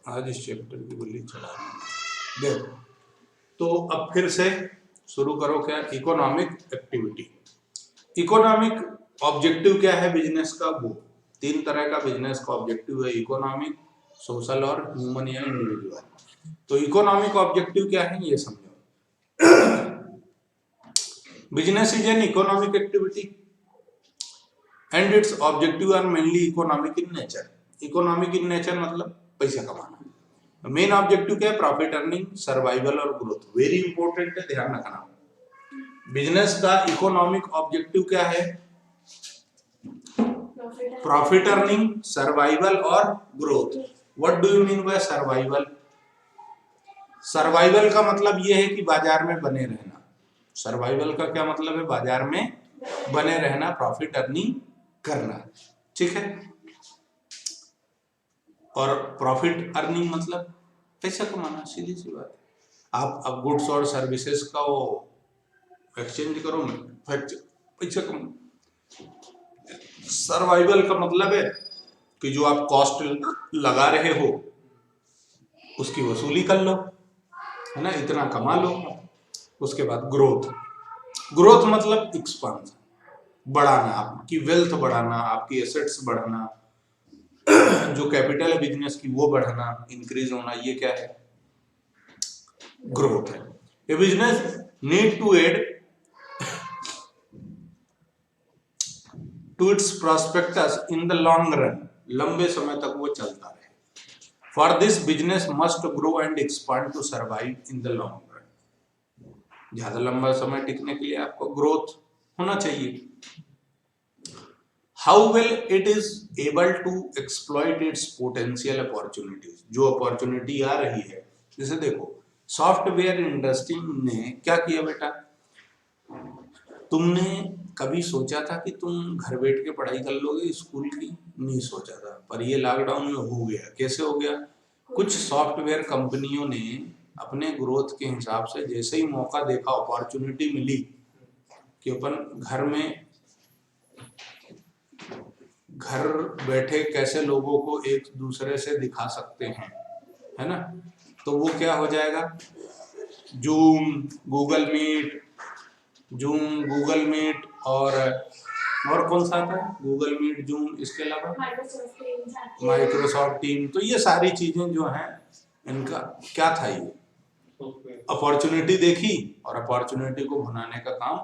आज इस चैप्टर की बल्ली चढ़ा देखो। तो अब फिर से शुरू करो। क्या? Economic activity. इकोनॉमिक ऑब्जेक्टिव क्या है बिजनेस का? वो 3 तरह का बिजनेस का ऑब्जेक्टिव है, इकोनॉमिक, सोशल और ह्यूमन या इंडिविजुअल। तो इकोनॉमिक ऑब्जेक्टिव क्या है ये समझो। Business is an economic activity and its objective are mainly economic in nature. Economic in nature मतलब पैसा कमाना। मेन ऑब्जेक्टिव क्या है? प्रॉफिट अर्निंग, सर्वाइवल और ग्रोथ। वेरी इंपॉर्टेंट है, ध्यान रखना। बिजनेस का इकोनॉमिक ऑब्जेक्टिव क्या है? प्रॉफिट अर्निंग, सर्वाइवल और growth. What do you mean by survival? Survival का मतलब यह है कि बाजार में बने रहना। सर्वाइवल का क्या मतलब है? बाजार में बने रहना, प्रॉफिट अर्निंग करना। ठीक है। और प्रॉफिट अर्निंग मतलब पैसा कमाना, सीधी सी बात है। आप अब गुड्स और सर्विसेज का वो एक्सचेंज करो में पैसा कमाओ। सर्वाइवल का मतलब है कि जो आप कॉस्ट लगा रहे हो उसकी वसूली कर लो, है ना, इतना कमा लो। उसके बाद ग्रोथ। ग्रोथ मतलब एक्सपांशन, बढ़ाना, आपकी वेल्थ बढ़ाना, आपकी एसेट्स बढ़ाना, जो कैपिटल है बिजनेस की वो बढ़ाना, इंक्रीज होना, ये क्या है? ग्रोथ है। A business need to add to its prospectus in the long run. लंबे समय तक वो चलता रहे। For this business must grow and expand to survive in the long run. ज्यादा लंबा समय टिकने के लिए आपको ग्रोथ होना चाहिए। How well it is able to exploit its potential opportunities. जो अपॉर्चुनिटी आ रही है, जैसे देखो सॉफ्टवेयर इंडस्ट्री ने क्या किया बेटा, तुमने कभी सोचा था कि तुम घर बैठ के पढ़ाई कर लोगे स्कूल की? नहीं सोचा था, पर ये लॉकडाउन में हो गया। कैसे हो गया? कुछ सॉफ्टवेयर कंपनियों ने अपने ग्रोथ के हिसाब से जैसे ही मौका देखा, अपॉर्चुनिटी मिली कि अपन घर बैठे कैसे लोगों को एक दूसरे से दिखा सकते हैं, है ना, तो वो क्या हो जाएगा? जूम, गूगल मीट, और कौन सा था? गूगल मीट, जूम, इसके अलावा माइक्रोसॉफ्ट टीम। तो ये सारी चीजें जो हैं, इनका क्या था? ये अपॉर्चुनिटी देखी और अपॉर्चुनिटी को बनाने का काम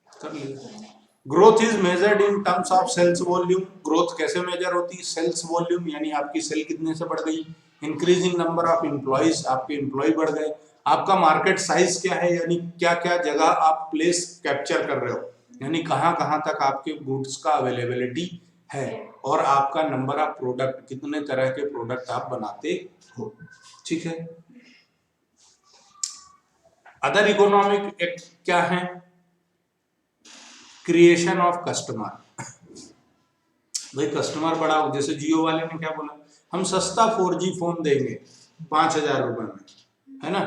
कर लिया। Growth is measured in terms of sales volume. Growth कैसे मेजर होती है? सेल्स वॉल्यूम, यानी आपकी सेल कितने से बढ़ गई। इंक्रीजिंग नंबर ऑफ एम्प्लॉइज, आपके एम्प्लॉय बढ़ गए। आपका मार्केट साइज क्या है, यानी क्या क्या जगह आप प्लेस कैप्चर कर रहे हो, यानी कहां कहां तक आपके गुड्स का अवेलेबिलिटी है। और आपका नंबर ऑफ प्रोडक्ट, कितने तरह के प्रोडक्ट आप बनाते हो। ठीक है। अदर इकोनॉमिक एक्ट क्या है? Creation of customer. भाई कस्टमर बढ़ा हो। जैसे जियो वाले ने क्या बोला, हम सस्ता 4G फोन देंगे 5,000 रुपए में, है ना,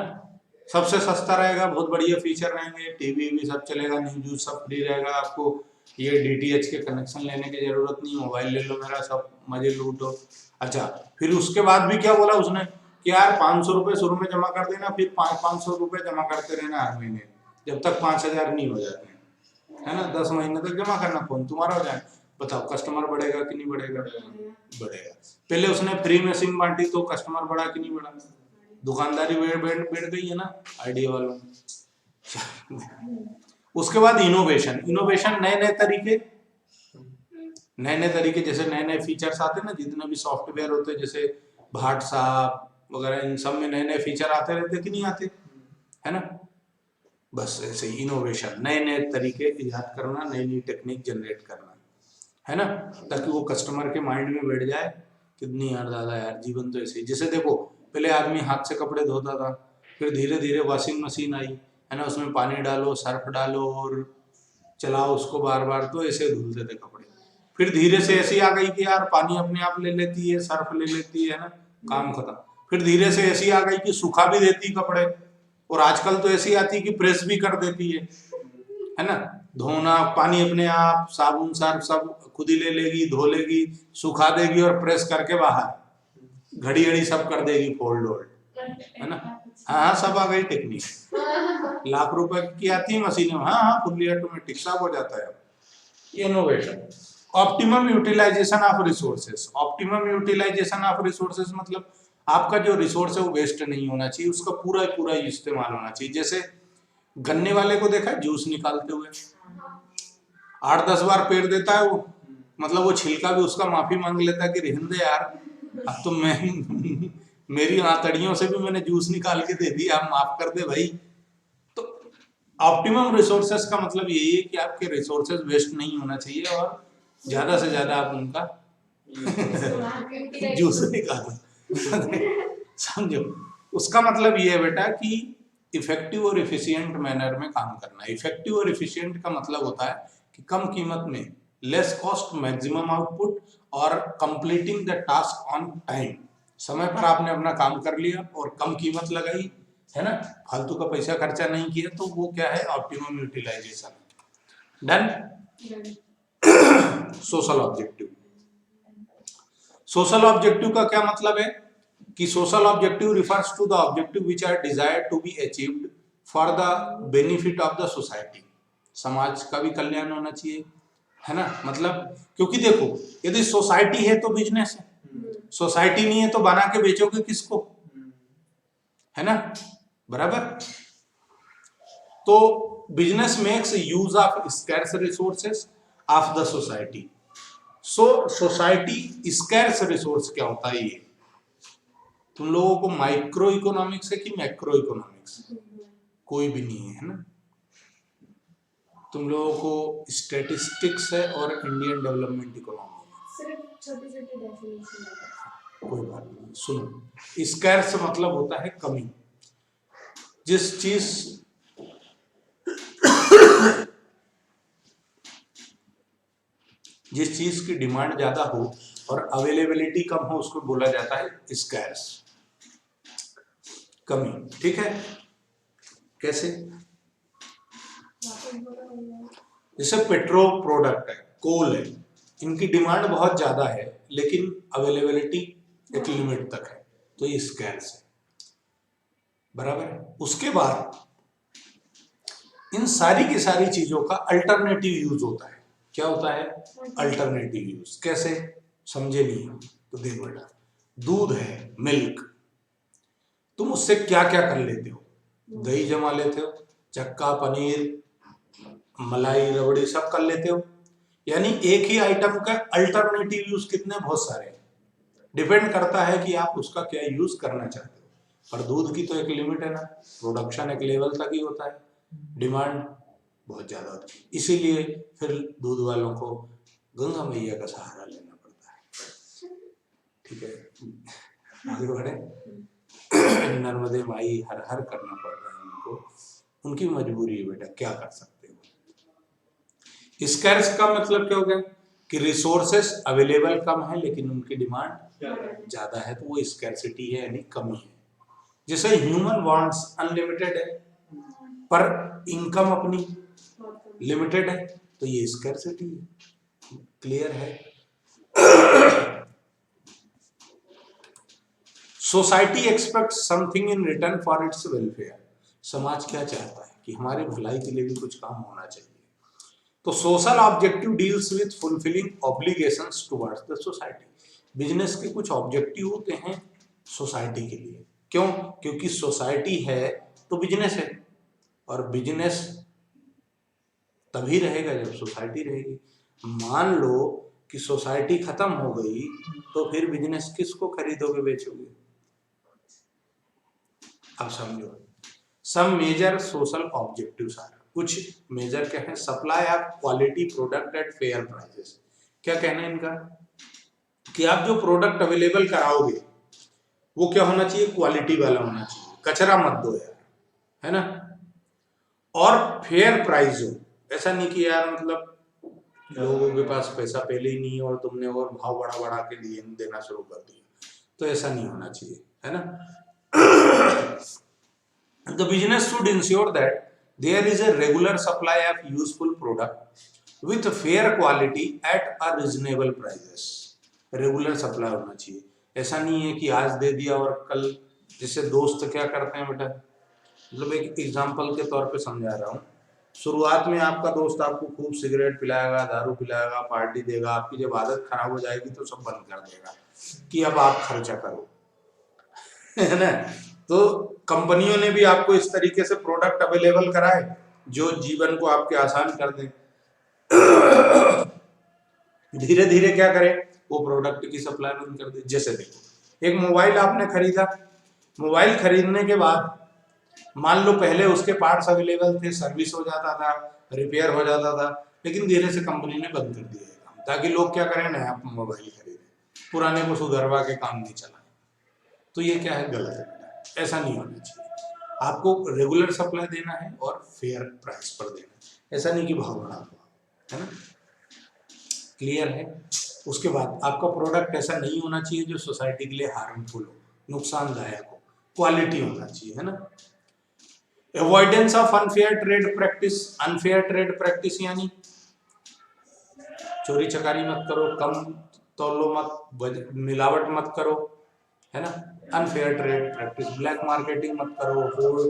सबसे सस्ता रहेगा, बहुत बढ़िया फीचर रहेंगे, टीवी भी सब चलेगा, न्यूज सब फ्री रहेगा, आपको ये DTH के कनेक्शन लेने की जरूरत नहीं, मोबाइल ले लो मेरा, सब मजे लूटो। अच्छा, फिर उसके बाद भी क्या बोला उसने कि यार 500 रुपए शुरू में जमा कर देना, फिर 500 रुपए जमा करते रहना हर महीने, जब तक 5,000 नहीं हो जाते, है ना, 10 महीने तक जमा करना, फोन तुम्हारा हो जाए। बताओ कस्टमर बढ़ेगा कि नहीं बढ़ेगा? बढ़ेगा। पहले उसने फ्री में सिम बांटी तो कस्टमर बढ़ा कि नहीं बढ़ा? दुकानदारी बढ़ गई है ना आइडिया वालों। उसके बाद इनोवेशन। इनोवेशन नए नए तरीके, जैसे नए नए फीचर्स आते हैं ना, जितने भी सॉफ्टवेयर होते हैं, जैसे व्हाट्सएप वगैरह, इन सब में नए नए फीचर आते रहते कि नहीं आते, है ना। बस ऐसे ही इनोवेशन, नए नए तरीके इजाद करना, नई नई टेक्निक जनरेट करना, है ना, ताकि वो कस्टमर के माइंड में बैठ जाए। कितनी यार दादा यार जीवन तो ऐसे ही। जैसे देखो पहले आदमी हाथ से कपड़े धोता था, फिर धीरे धीरे वॉशिंग मशीन आई, है ना, उसमें पानी डालो, सर्फ डालो और चलाओ उसको बार बार, तो ऐसे धुलते थे कपड़े। फिर धीरे से ऐसी आ गई कि यार पानी अपने आप ले लेती है, सर्फ ले लेती है ना, काम खत्म। फिर धीरे से ऐसी आ गई कि सुखा भी देती कपड़े, और आजकल तो ऐसी आती है कि प्रेस भी कर देती है ना, धोना पानी अपने आप, साबुन सर्फ सब खुद ही ले लेगी, धो लेगी, सुखा देगी और प्रेस करके बाहर घड़ी घड़ी सब कर देगी फोल्ड वोल्ड, है ना। हाँ सब आ गई टेक्निक, लाख रुपए की आती है मशीनें, हाँ फुल्ली ऑटोमेटिक सब हो जाता है। Innovation, optimum utilisation of resources. Optimum utilisation of resources मतलब आपका जो रिसोर्स है वो वेस्ट नहीं होना चाहिए, उसका पूरा पूरा इस्तेमाल होना चाहिए। जैसे गन्ने वाले को देखा जूस निकालते हुए, 8-10 बार पेड़ देता है वो, मतलब वो छिलका भी उसका माफी मांग लेता है कि रहने दे यार, अब तो मैं मेरी आंतड़ियों से भी मैंने जूस निकाल के दे दिया, आप माफ कर दे भाई। तो ऑप्टिमम रिसोर्सेस का मतलब यही है कि आपके रिसोर्सेस वेस्ट नहीं होना चाहिए और ज्यादा से ज्यादा आप उनका जूस निकालो। समझो, उसका मतलब ये है बेटा कि इफेक्टिव और इफिशिएंट मैनर में काम करना। इफेक्टिव और इफिशिएंट का मतलब होता है कि कम कीमत में, लेस कॉस्ट मैक्सिमम आउटपुट, और completing the task on time. समय पर आपने अपना काम कर लिया और कम कीमत लगाई, है ना, फालतू का पैसा खर्चा नहीं किया, तो वो क्या है, optimum utilisation. Done. Social objective. Social objective का क्या मतलब है कि social objective refers to the objective which are desired to be achieved for the benefit of the society. समाज का भी कल्याण होना चाहिए, है ना। मतलब क्योंकि देखो, यदि सोसाइटी है तो बिजनेस है, सोसाइटी नहीं है तो बना के बेचोगे किसको, है ना, बराबर। तो business makes use of scarce resources of the society. So society scarce resource क्या होता है, ये तुम लोगों को माइक्रो इकोनॉमिक्स है कि मैक्रो इकोनॉमिक्स, कोई भी नहीं है ना। तुम लोगों को स्टैटिस्टिक्स है और इंडियन डेवलपमेंट इकोनॉमी है, कोई बात नहीं। सुनो, स्कैर्स मतलब होता है कमी। जिस चीज की डिमांड ज्यादा हो और अवेलेबिलिटी कम हो उसको बोला जाता है स्कैर्स, कमी। ठीक है, कैसे, जैसे पेट्रोल प्रोडक्ट है, कोल है, इनकी डिमांड बहुत ज्यादा है लेकिन अवेलेबिलिटी एक लिमिट तक है, तो ये स्कैर्स है, बराबर है। उसके बाद इन सारी की सारी चीजों का अल्टरनेटिव यूज होता है। क्या होता है, अल्टरनेटिव यूज। कैसे, समझे नहीं हो तो देखो बेटा, दूध है, मिल्क, तुम उससे क्या क्या कर लेते हो, दही जमा लेते हो, चक्का, पनीर, मलाई, रबड़ी सब कर लेते हो। यानी एक ही आइटम का अल्टरनेटिव यूज कितने, बहुत सारे। डिपेंड करता है कि आप उसका क्या यूज करना चाहते हो। पर दूध की तो एक लिमिट है ना, प्रोडक्शन एक लेवल तक ही होता है, डिमांड बहुत ज्यादा होती है, इसीलिए फिर दूध वालों को गंगा मैया का सहारा लेना पड़ता है। ठीक है, आगे बढ़े। नर्मदे माई हर हर करना पड़ता है उनको, उनकी मजबूरी है बेटा, क्या कर सकते हो। स्कैर्स का मतलब क्या हो गया कि रिसोर्सेस अवेलेबल कम है लेकिन उनकी डिमांड ज्यादा है, तो वो स्कैर्सिटी है, यानी कमी है। जैसे ह्यूमन वांट्स अनलिमिटेड है पर इनकम अपनी लिमिटेड है, तो ये स्कैर्सिटी है। क्लियर है। Society aspects something in return for its welfare. समाज क्या चाहता है कि हमारे भलाई के लिए भी कुछ काम होना चाहिए। तो social objective deals with fulfilling obligations towards the society. Business के कुछ ऑब्जेक्टिव होते हैं सोसाइटी के लिए। क्यों, क्योंकि सोसाइटी है तो बिजनेस है, और बिजनेस तभी रहेगा जब सोसाइटी रहेगी। मान लो कि सोसाइटी खत्म हो गई तो फिर बिजनेस किसको खरीदोगे, बेचोगे। अब समझो, some major social objectives are, कुछ मेजर क्या है, supply of quality product at fair prices. क्या कहना है इनका कि आप जो प्रोडक्ट अवेलेबल कराओगे वो क्या होना चाहिए, क्वालिटी वाला होना चाहिए, कचरा मत दो यार, है ना, और फेयर प्राइस हो। ऐसा नहीं कि यार मतलब लोगों के पास पैसा पहले ही नहीं है और तुमने और भाव बढ़ा बढ़ा के दिए देना शुरू कर दिया, तो ऐसा नहीं होना चाहिए, है ना। The business should ensure that there is a regular supply of useful product with fair quality at a reasonable prices. Regular supply होना चाहिए, ऐसा नहीं है कि आज दे दिया और कल, जैसे दोस्त क्या करते हैं बेटा, मतलब एक एग्जाम्पल के तौर पे समझा रहा हूँ। शुरुआत में आपका दोस्त आपको खूब सिगरेट पिलाएगा, दारू पिलाएगा, पार्टी देगा, आपकी जब आदत खराब हो जाएगी तो सब बंद कर देगा कि अब आप खर्चा करो, है ना। तो कंपनियों ने भी आपको इस तरीके से प्रोडक्ट अवेलेबल कराए जो जीवन को आपके आसान कर दें। धीरे धीरे क्या करें, वो प्रोडक्ट की सप्लाई बंद कर दे। जैसे देखो, एक मोबाइल आपने खरीदा, मोबाइल खरीदने के बाद मान लो पहले उसके पार्ट्स अवेलेबल थे, सर्विस हो जाता था, रिपेयर हो जाता था, लेकिन धीरे से कंपनी ने बंद कर दिया है काम, ताकि लोग क्या करें, नया मोबाइल खरीदें, पुराने को सुधरवा के काम नहीं चलाएं। तो ये क्या है, गलत है, ऐसा नहीं होना चाहिए। आपको रेगुलर सप्लाई देना है और फेयर प्राइस पर देना है, ऐसा नहीं कि भाव बढ़ा दो, है ना। क्लियर है। उसके बाद आपका प्रोडक्ट ऐसा नहीं होना चाहिए जो सोसाइटी के लिए हार्मफुल हो, नुकसानदायक हो, क्वालिटी होना चाहिए, है ना। Avoidance of unfair trade practice. Unfair trade practice यानी चोरी चकारी मत करो, कम तौलो मत, मिलावट मत करो, है ना। Unfair trade practice, black marketing मत करो,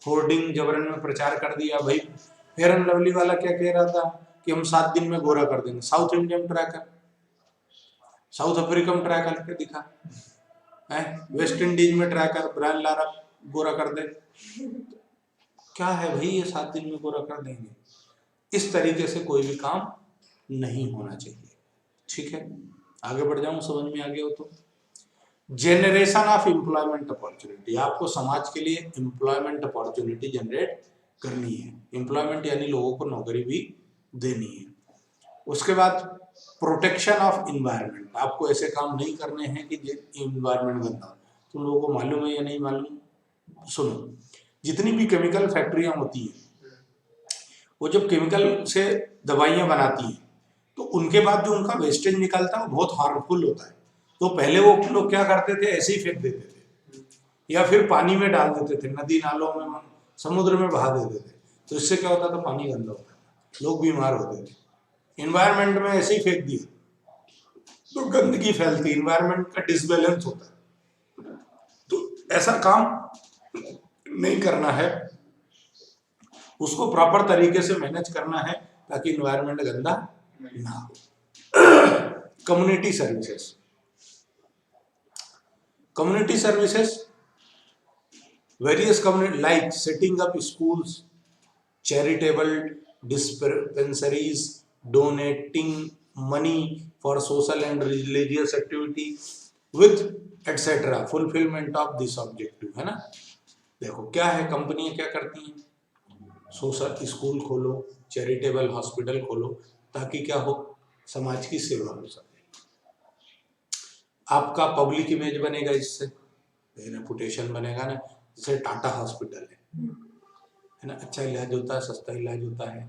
होर्डिंग जबरन में प्रचार कर दिया भाई। फेयर एंड लवली वाला क्या कह रहा था कि हम 7 दिन में गोरा कर देंगे, south Indian tracker, south African tracker के दिखा है, वेस्ट इंडीज में ट्रैकर ब्रांड लारा गोरा कर दे, क्या है भाई ये 7 दिन में गोरा कर देंगे। इस तरीके से कोई भी काम नहीं होना चाहिए, ठीक है। आगे बढ़ जाऊं, समझ में आ गया हो तो। जेनरेशन ऑफ एम्प्लॉयमेंट अपॉर्चुनिटी, आपको समाज के लिए एम्प्लॉयमेंट अपॉर्चुनिटी जनरेट करनी है। एम्प्लॉयमेंट यानी लोगों को नौकरी भी देनी है। उसके बाद प्रोटेक्शन ऑफ इन्वायरमेंट, आपको ऐसे काम नहीं करने हैं कि इन्वायरमेंट गंदा हो। तुम लोगों को मालूम है या नहीं मालूम, सुनो, जितनी भी केमिकल फैक्ट्रियां होती हैं, वो जब केमिकल से दवाइयां बनाती हैं तो उनके बाद जो उनका वेस्टेज निकलता है वो बहुत हार्मफुल होता है। तो पहले वो लोग क्या करते थे, ऐसे ही फेंक देते थे या फिर पानी में डाल देते थे, नदी नालों में, समुद्र में बहा देते थे। तो इससे क्या होता था, पानी गंदा होता था, लोग बीमार होते थे। इन्वायरमेंट में ऐसे ही फेंक दिया तो गंदगी फैलती, इन्वायरमेंट का डिसबैलेंस होता है। तो ऐसा काम नहीं करना है, उसको प्रॉपर तरीके से मैनेज करना है ताकि इन्वायरमेंट गंदा ना हो। Community services, community services, various community like setting up schools, charitable dispensaries, donating money for social and religious activity with etc. fulfillment of this objective, है ना। देखो क्या है, कंपनियां क्या करती हैं, सोशल स्कूल खोलो, चैरिटेबल हॉस्पिटल खोलो, ताकि क्या हो, समाज की सेवा हो सके। आपका पब्लिक इमेज बनेगा, इससे रेपुटेशन बनेगा ना। जैसे टाटा हॉस्पिटल है ना, अच्छा इलाज होता है, सस्ता इलाज होता है,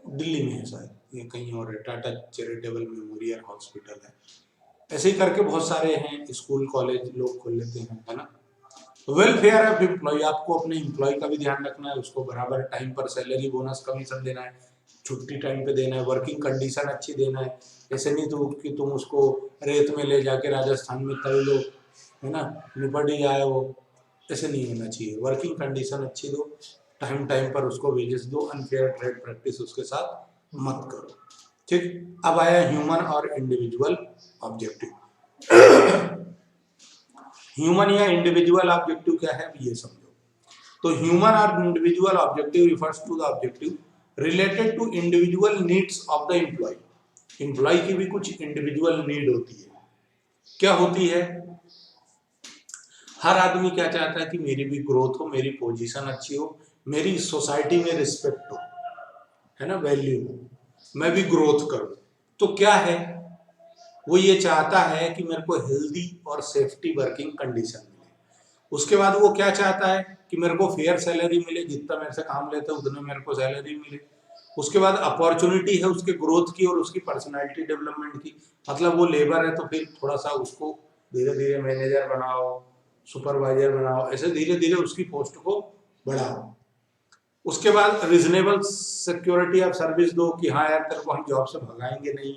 दिल्ली में है शायद, ये कहीं और है, टाटा चैरिटेबल मेमोरियल हॉस्पिटल है। ऐसे ही करके बहुत सारे हैं, स्कूल कॉलेज लोग खोल लेते हैं, है ना। वेलफेयर ऑफ एम्प्लॉय, आपको अपने एम्प्लॉय का भी ध्यान रखना है, उसको बराबर टाइम पर सैलरी बोनस कमीशन देना है, छुट्टी टाइम पे देना है, वर्किंग कंडीशन अच्छी देना है। ऐसे नहीं तो कि तुम उसको रेत में ले जाके राजस्थान में तल लो, है ना, निपट ही जाए वो, ऐसे नहीं होना चाहिए। वर्किंग कंडीशन अच्छी दो, टाइम टाइम पर उसको वेजेस दो, अनफेयर ट्रेड प्रैक्टिस उसके साथ मत करो, ठीक। अब आया ह्यूमन और इंडिविजुअल ऑब्जेक्टिव। ह्यूमन या इंडिविजुअल ऑब्जेक्टिव क्या है ये समझो। तो ह्यूमन और individual objective refers to the objective related to individual needs of the employee. Employee की भी कुछ इंडिविजुअल नीड होती है। क्या होती है, हर आदमी क्या चाहता है कि मेरी भी ग्रोथ हो, मेरी पोजीशन अच्छी हो, मेरी सोसाइटी में रिस्पेक्ट हो, है ना, वैल्यू हो, मैं भी ग्रोथ करूं। तो क्या है, वो ये चाहता है कि मेरे को हेल्दी और सेफ्टी वर्किंग कंडीशन मिले। उसके बाद वो क्या चाहता है कि मेरे को फेयर सैलरी मिले, जितना मेरे से काम लेते हैं उतने मेरे को सैलरी मिले। उसके बाद अपॉर्चुनिटी है उसके ग्रोथ की और उसकी पर्सनालिटी डेवलपमेंट की। मतलब वो लेबर है तो फिर थोड़ा सा उसको धीरे धीरे मैनेजर बनाओ, सुपरवाइजर बनाओ, ऐसे धीरे धीरे उसकी पोस्ट को बढ़ाओ। उसके बाद रीजनेबल सिक्योरिटी ऑफ सर्विस दो कि हाँ यार तेरे को हम जॉब से भगाएंगे नहीं,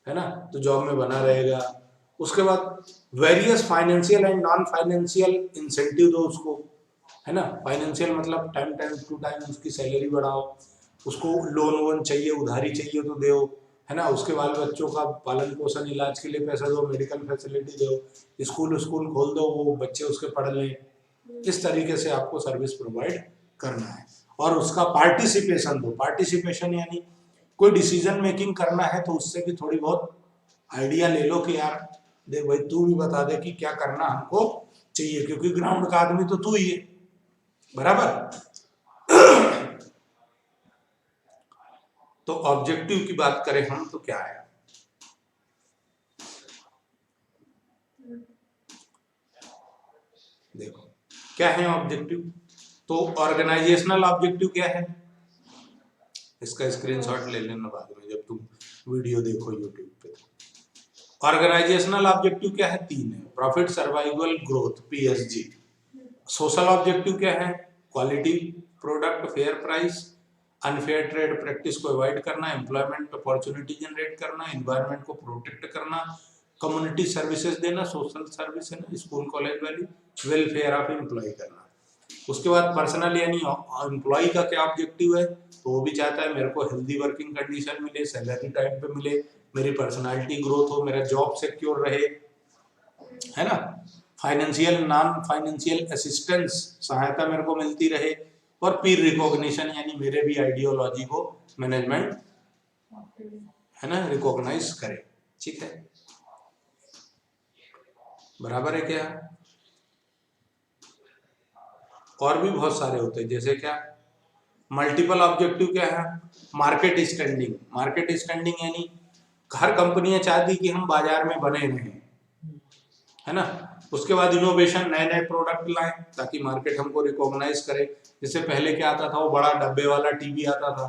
है ना, तो जॉब में बना रहेगा। उसके बाद various financial and non financial incentive दो उसको, है ना। फाइनेंशियल मतलब टाइम टाइम टू टाइम उसकी सैलरी बढ़ाओ, उसको लोन वोन चाहिए, उधारी चाहिए तो दो, है ना। उसके बाल बच्चों का पालन पोषण, इलाज के लिए पैसा दो, मेडिकल फैसिलिटी दो, स्कूल स्कूल खोल दो, वो बच्चे उसके पढ़ लें। इस तरीके से आपको सर्विस प्रोवाइड करना है। और उसका पार्टिसिपेशन दो। पार्टिसिपेशन यानी कोई डिसीजन मेकिंग करना है तो उससे भी थोड़ी बहुत आइडिया ले लो कि यार देख भाई तू भी बता दे कि क्या करना हमको चाहिए, क्योंकि ग्राउंड का आदमी तो तू ही है, बराबर। तो ऑब्जेक्टिव की बात करें हम तो क्या है, देखो क्या है ऑब्जेक्टिव। तो ऑर्गेनाइजेशनल ऑब्जेक्टिव क्या है, इसका स्क्रीनशॉट ले लेना बाद में जब तुम वीडियो देखो यूट्यूब पे। ऑर्गेनाइजेशनल ऑब्जेक्टिव क्या है, 3 है। Profit, survival, growth, PSG। Social objective क्या है, quality product, fair price, unfair trade practice को अवॉइड करना, एम्प्लॉयमेंट अपॉर्चुनिटी जनरेट करना, एनवायरनमेंट को प्रोटेक्ट करना, कम्युनिटी सर्विसेज देना, सोशल सर्विस है ना, स्कूल कॉलेज वाली, वेलफेयर ऑफ एम्प्लॉय करना। उसके बाद पर्सनल यानी एम्प्लॉय का क्या ऑब्जेक्टिव है, तो वो भी चाहता है मेरे को हेल्दी वर्किंग कंडीशन मिले, सैलरी टाइम पे मिले, मेरी पर्सनालिटी ग्रोथ हो, मेरा जॉब सिक्योर रहे, है ना। फाइनेंशियल नॉन फाइनेंशियल असिस्टेंस, सहायता मेरे को मिलती रहे। और पीर रिकॉग्निशन यानी मेरे भी आइडियोलॉजी को मैनेजमेंट, है ना, रिकॉग्नाइज करे। ठीक है, बराबर है क्या। और भी बहुत सारे होते हैं, जैसे क्या मल्टीपल ऑब्जेक्टिव क्या है, मार्केट स्टैंडिंग। मार्केट स्टैंडिंग यानी हर कंपनियां चाहती कि हम बाजार में बने रहें, है ना। उसके बाद इनोवेशन, नए नए प्रोडक्ट लाएं ताकि मार्केट हमको रिकॉग्नाइज करे। जैसे पहले क्या आता था, वो बड़ा डब्बे वाला टीवी आता था,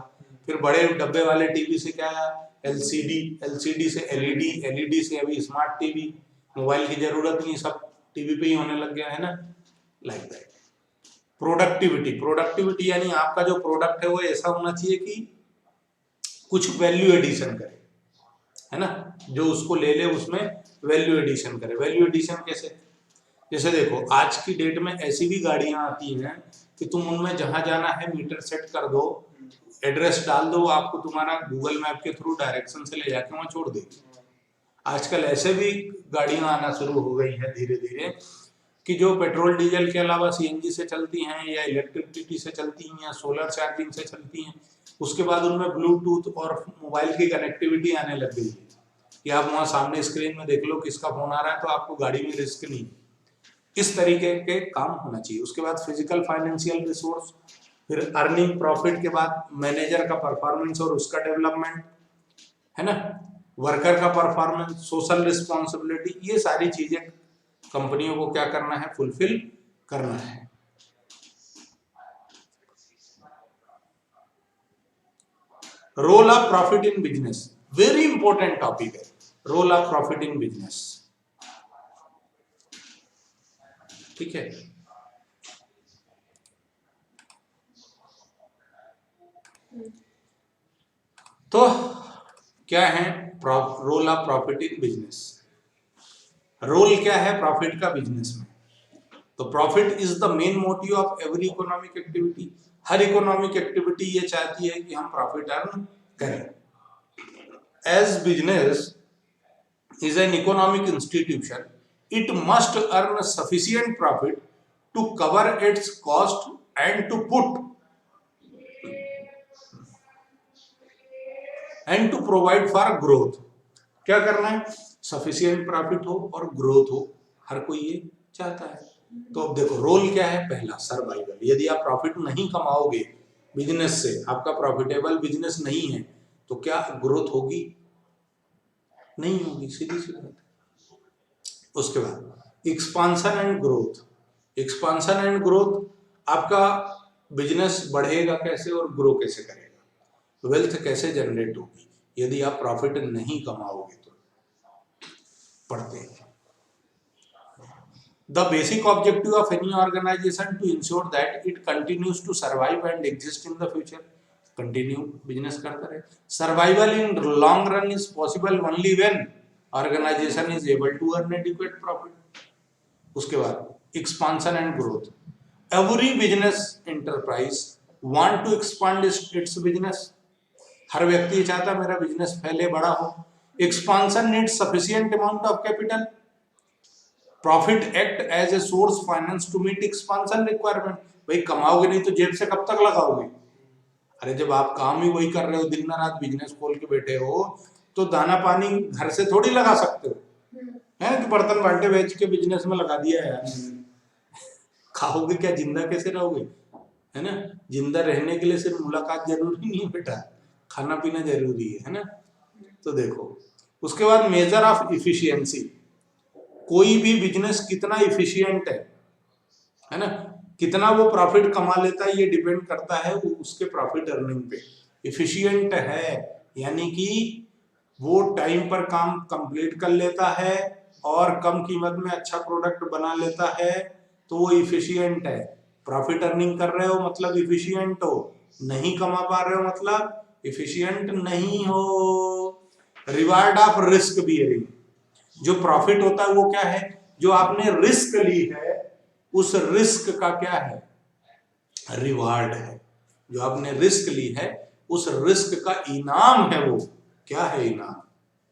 फिर बड़े डब्बे वाले टीवी से क्या आया, एलसीडी, एलसीडी से एलईडी, एलईडी से अभी स्मार्ट टीवी, मोबाइल की जरूरत नहीं, सब टीवी पे ही होने लग गया, है ना, लाइक दैट। प्रोडक्टिविटी, प्रोडक्टिविटी यानी आपका जो प्रोडक्ट है वो ऐसा होना चाहिए कि कुछ वैल्यू एडिशन करे, है ना, जो उसको ले ले उसमें वैल्यू एडिशन करे। वैल्यू एडिशन कैसे, जैसे देखो आज की डेट में ऐसी भी गाड़ियां आती हैं कि तुम उनमें जहां जाना है मीटर सेट कर दो, एड्रेस डाल दो, आपको तुम्हारा गूगल मैप के थ्रू डायरेक्शन से ले जाके वहां छोड़ देगी। आजकल ऐसे भी गाड़ियां आना शुरू हो गई है धीरे धीरे कि जो पेट्रोल डीजल के अलावा सीएनजी से चलती हैं या इलेक्ट्रिसिटी से चलती हैं या सोलर चार्जिंग से चलती हैं। उसके बाद उनमें ब्लूटूथ और मोबाइल की कनेक्टिविटी आने लग गई है कि आप वहां सामने स्क्रीन में देख लो किसका फोन आ रहा है, तो आपको गाड़ी में रिस्क नहीं। इस तरीके के काम होना चाहिए। उसके बाद फिजिकल फाइनेंशियल रिसोर्स, फिर अर्निंग प्रॉफिट के बाद मैनेजर का परफॉर्मेंस और उसका डेवलपमेंट, है ना, वर्कर का परफॉर्मेंस, सोशल रिस्पॉन्सिबिलिटी, ये सारी चीजें कंपनियों को क्या करना है, फुलफिल करना है। Role of profit in business, very important topic है, role of profit in business. ठीक है, तो क्या है role of profit in business. Role क्या है प्रॉफिट का बिजनेस में, तो profit is the main motive of every economic activity. हर इकोनॉमिक एक्टिविटी ये चाहती है कि हम प्रॉफिट अर्न करें। As business is an economic institution, it must earn sufficient profit to cover its cost and to provide for growth। क्या करना है, सफिशियंट प्रॉफिट हो और ग्रोथ हो, हर कोई ये चाहता है। तो अब देखो रोल क्या है, पहला सर्वाइवल। यदि आप प्रॉफिट नहीं कमाओगे बिजनेस से, आपका प्रॉफिटेबल बिजनेस नहीं है, तो क्या ग्रोथ होगी, नहीं होगी, सीधी सी बात है। उसके बाद expansion and growth. Expansion and growth, आपका बिजनेस बढ़ेगा कैसे और ग्रो कैसे करेगा, वेल्थ कैसे जनरेट होगी यदि आप प्रॉफिट नहीं कमाओगे तो। पढ़ते हैं, the basic objective of any organisation to ensure that it continues to survive and exist in the future. Continue business करता रहे। Survival in long run is possible only when organisation is able to earn adequate profit. उसके बाद expansion and growth, every business enterprise want to expand its business. हर व्यक्ति ये चाहता है मेरा बिजनेस फैले, बड़ा हो। Expansion needs sufficient amount of capital. Profit act as a source finance to meet expansion requirement. भाई कमाओगे नहीं तो जेब से कब तक लगाओगे? अरे जब आप काम ही वही कर रहे हो, दिन रात बिजनेस खोल के बैठे हो, तो दाना पानी घर से थोड़ी लगा सकते हो, है कि बर्तन बाल्टे बेच के बिजनेस में लगा दिया है यार। खाओगे क्या? जिंदा कैसे रहोगे? है ना? जिंदा रहने के लिए सिर्फ मुलाकात जरूरी नहीं है बेटा, खाना पीना जरूरी है ना? तो देखो, उसके बाद मेजर ऑफ इफिशियंसी। कोई भी बिजनेस कितना इफिशियंट है ना, कितना वो प्रॉफिट कमा लेता है, ये डिपेंड करता है उसके प्रॉफिट अर्निंग पे। इफिशियंट है यानी कि वो टाइम पर काम कंप्लीट कर लेता है और कम कीमत में अच्छा प्रोडक्ट बना लेता है, तो वो इफिशियंट है। प्रॉफिट अर्निंग कर रहे हो मतलब इफिशियंट हो, नहीं कमा पा रहे हो मतलब इफिशियंट नहीं हो। रिवार्ड ऑफ रिस्क बियरिंग, जो प्रॉफिट होता है वो क्या है? जो आपने रिस्क ली है उस रिस्क का क्या है? रिवार्ड है। जो आपने रिस्क ली है उस रिस्क का इनाम है, वो क्या है इनाम?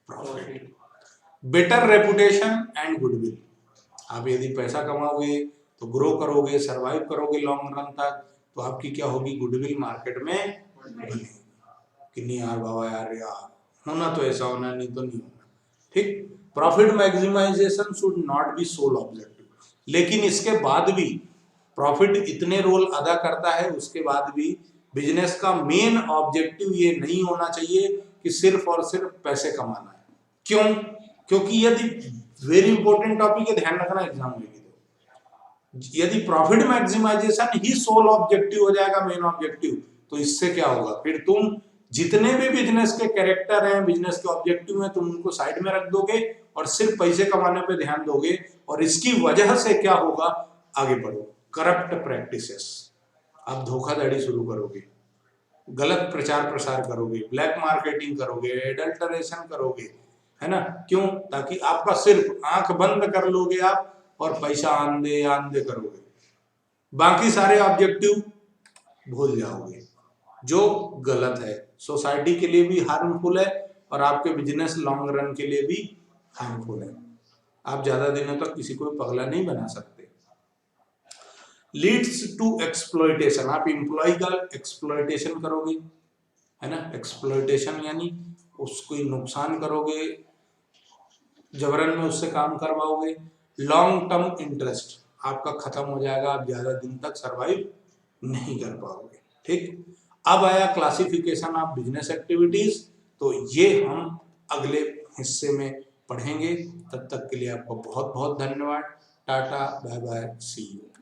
Profit. Better reputation and goodwill. आप यदि पैसा कमाओगे तो ग्रो करोगे, सरवाइव करोगे लॉन्ग रन तक, तो आपकी क्या होगी? गुडविल मार्केट में बनेगी कि नहीं यार बाबा, यार होना तो ऐसा होना, नहीं तो नहीं होना। ठीक। Profit maximisation should not be sole objective. लेकिन इसके बाद भी प्रॉफिट इतने रोल अदा करता है, उसके बाद भी बिजनेस का मेन ऑब्जेक्टिव ये नहीं होना चाहिए कि सिर्फ और सिर्फ पैसे कमाना है। क्यों? क्योंकि यदि वेरी इंपॉर्टेंट टॉपिक है, ध्यान रखना एग्जाम में, यदि प्रॉफिट मैक्सिमाइजेशन ही सोल ऑब्जेक्टिव हो जाएगा, मेन ऑब्जेक्टिव, तो इससे क्या होगा? फिर तुम जितने भी बिजनेस के कैरेक्टर हैं, बिजनेस के ऑब्जेक्टिव हैं, तुम उनको साइड में रख दोगे और सिर्फ पैसे कमाने पे ध्यान दोगे। और इसकी वजह से क्या होगा? आगे बढ़ो, करप्ट प्रैक्टिसेस, आप धोखाधड़ी शुरू करोगे, गलत प्रचार प्रसार करोगे, ब्लैक मार्केटिंग करोगे, एडल्टरेशन करोगे, है ना? क्यों? ताकि आपका सिर्फ आंख बंद कर लोगे आप और पैसा आंधे आंधे करोगे, बाकी सारे ऑब्जेक्टिव भूल जाओगे, जो गलत है, सोसाइटी के लिए भी हार्मफुल है और आपके बिजनेस लॉन्ग रन के लिए भी हार्मफुल है। आप ज्यादा दिनों तक किसी को पगला नहीं बना सकते। लीड्स टू एक्सप्लॉयटेशन, आप एम्प्लॉय का एक्सप्लॉयटेशन करोगे, है ना? एक्सप्लॉयटेशन यानी उसको नुकसान करोगे, जबरन में उससे काम करवाओगे। लॉन्ग टर्म इंटरेस्ट आपका खत्म हो जाएगा, आप ज्यादा दिन तक सरवाइव नहीं कर पाओगे। ठीक। अब आया क्लासिफिकेशन ऑफ बिजनेस एक्टिविटीज, तो ये हम अगले हिस्से में पढ़ेंगे। तब तक के लिए आपको बहुत बहुत धन्यवाद। Tata, bye bye, see you.